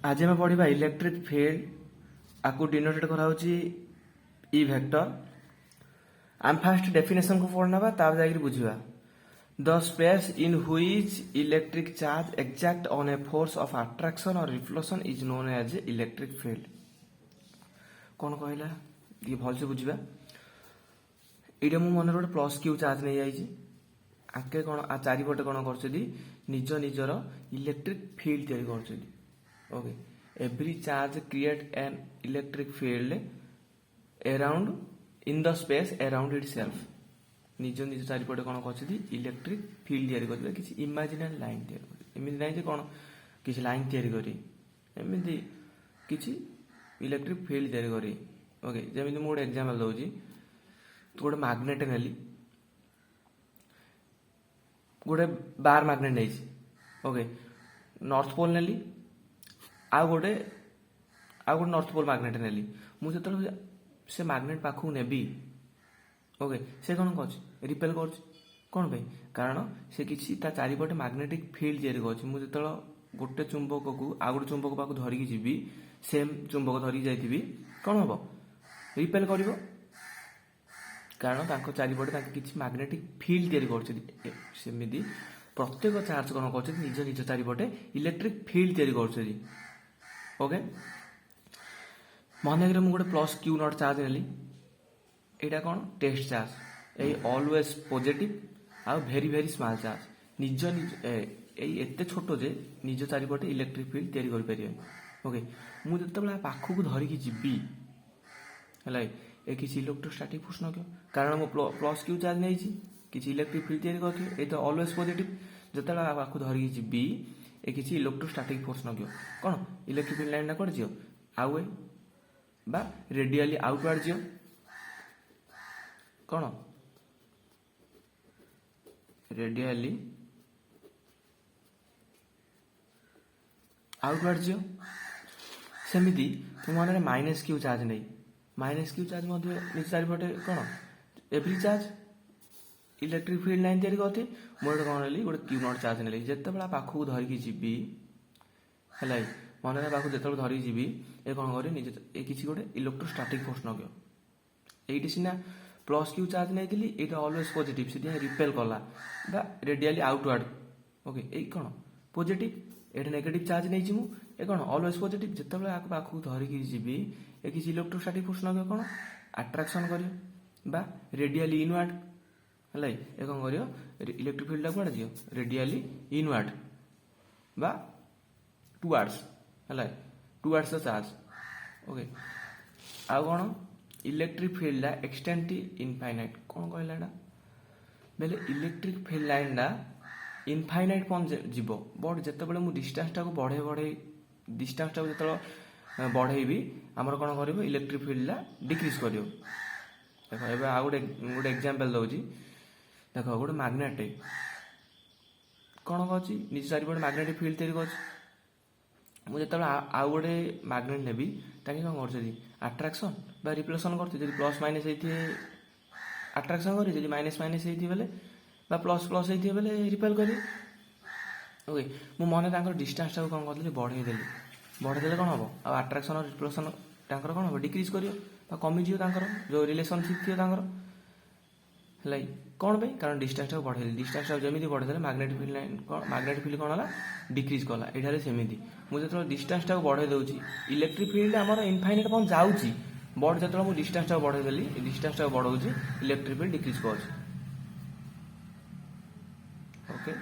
आज आम पढ़ा इलेक्ट्रिक फील्ड आपको डिनोटेट कराऊँगी इ वेक्टर। आम फास्ट डेफिनेशन को पढ़ना ताप जाकर बुझा the space in which electric charge exact on a force of attraction और reflection is known as electric field. कौन कहला ये भलसे बुझा ये मु मन गोटे प्लस क्यू चार्ज नहीं जाइए आके कौन आ चारिपटे कौन कर निज निजर इलेक्ट्रिक फील्ड तैयारी कर okay every charge create an electric field around in the space around it self निज निज चारिपटे कौन कर इलेक्ट्रिक फील्ड तैयारी कर किसी इमेजिनरी लाइन तैयारी नहीं कौन किसी लाइन तैयारी करी एमती किसी इलेक्ट्रिक फील्ड तैयारी करी ओके जमी मुझे गोटे एग्जांपल दूसरी तो गोटे मैग्नेट नेली गोटे बार मैग्नेट नहीं ओके नॉर्थ पोल नेली आ गोटे नॉर्थ पोल मैग्नेट नेली मुझे से मैग्नेट पाखक नेबी ओके से कौन कर रिपेल कर कौन पे कारण से किसी चारिपटे मैग्नेटिक फील्ड तैयारी कर मुझे गोटे चुंबक को आ गोटे चुंबक पाक धरिकी जीवी सेम चुंबक धरिकी जाइबी कौन हम रिपेल कर कारण चारिपटे किसी मैग्नेटिक फील्ड तैयारी करसेमती प्रत्येक चार्ज कौन कर निज निज चारिपटे इलेक्ट्रिक फील्ड तैयारी कर ओके मन मुझे गोटे प्लस क्यू नॉट चार्ज नेली यहाँ कौन टेस्ट चार्ज ये ऑलवेज पॉजिटिव आ वेरी वेरी स्मॉल चार्ज निज निज एते छोट जे निज चारिपटे इलेक्ट्रिक फील्ड तैयारी कर पारे ओके मुझे पाखक धरिकी जीवी है ये किसी इलेक्ट्रोस्टैटिक फोर्स कारण मो प्लस क्यू चार्ज नहीं किसी इलेक्ट्रिक फील्ड तैयारी कर ये ऑलवेज पॉजिटिव जो पाखक धरिकी जीवी ये किसी इलेक्ट्रोस्टैटिक फोर्स कौन इलेक्ट्रिक फील्ड लाइन कौन जी आउ बा रेडियली आउटवर्ड जी कौन रेडियली आउटवर्ड जी सेमती तुम मन माइनस क्यू चार्ज नहीं माइनस क्यू चार्ज निज चारिपटे कौन every charge electric field line तैयारी करती मुझे कौन नेली गोटे क्यू नॉट चार्ज नेली जिते पाखक धरिकी जीवी है मन पाखक जो धरिकी जीवी ये कौन कर निज ये किसी गोटे इलेक्ट्रोस्टैटिक फोर्स ये सीना प्लस क्यू चार्ज नहीं ये ऑलवेज पॉजिटिव से रिपेल कला बा रेडियली आउटवर्ड ओके ये कौन पॉजिटिव ये नेगेटिव चार्ज नहीं ये कौन ऑलवेज पॉजिटिव जिते पाखक धरिकी जीवी ये किसी इलेक्ट्रोस्टैटिक फोर्स कौन अट्रैक्शन कर बा रेडियली इनवर्ड है ये कौन कर इलेक्ट्रिक फील्ड कौन जी रेडियली इनवर्ड बा टुवर्ड्स है टुवर्ड्स द चार्ज ओके आ कौन इलेक्ट्रिक फील्ड एक्सटेंड इनफाइनाइट कौन कहला बेले इलेक्ट्रिक फील्ड लाइन इनफाइनाइट पन जीव बट जिते मुझे डिस्टेंस टाक बढ़े बढ़े डिस्टेंस टाक जो बढ़ेबी आमर कौन कर इलेक्ट्रिक फील्ड डिक्रीज कर देख ए गोटे गोटे एग्जांपल दूसरी देख गोटे मैग्नेट कौन कर निज चारिपटे मैग्नेटिक फील्ड तैयारी कर मुझे आउ गोटे मैग्नेट नेबी ताकि कौन कर अट्रैक्शन बा रिफ्लेक्शन कर प्लस माइनस होती अट्रैक्शन कर माइनस माइनस होती बेले बा प्लस प्लस होती बेले रिपेल कर ओके मु मन डिस्टेंस टाक कौन कर बढ़ेदेले कौन हम आ अट्रैक्शन और रिफ्लेक्शन कौन हम डिक्रीज कर कमिजी जो रिलेशनशिप थी है कौन पे कारण डिस्टेंस टाक बढ़े डिस्टेंस टाक जमी बढ़ेदेले magnetic field line magnetic field कौन है डिक्रीज कला ये सेमती मुझे जो डिस्टेंस टाक बढ़े दूसरी इलेक्ट्रिक फील्ड आमर इनफाइनाइट पन जाऊँगी बट जो मुझे डिस्टेंस टाक बढ़ेदेली डिस्टेंस टाक बढ़ाऊँगी इलेक्ट्रिक फील्ड डिक्रीज कर ओके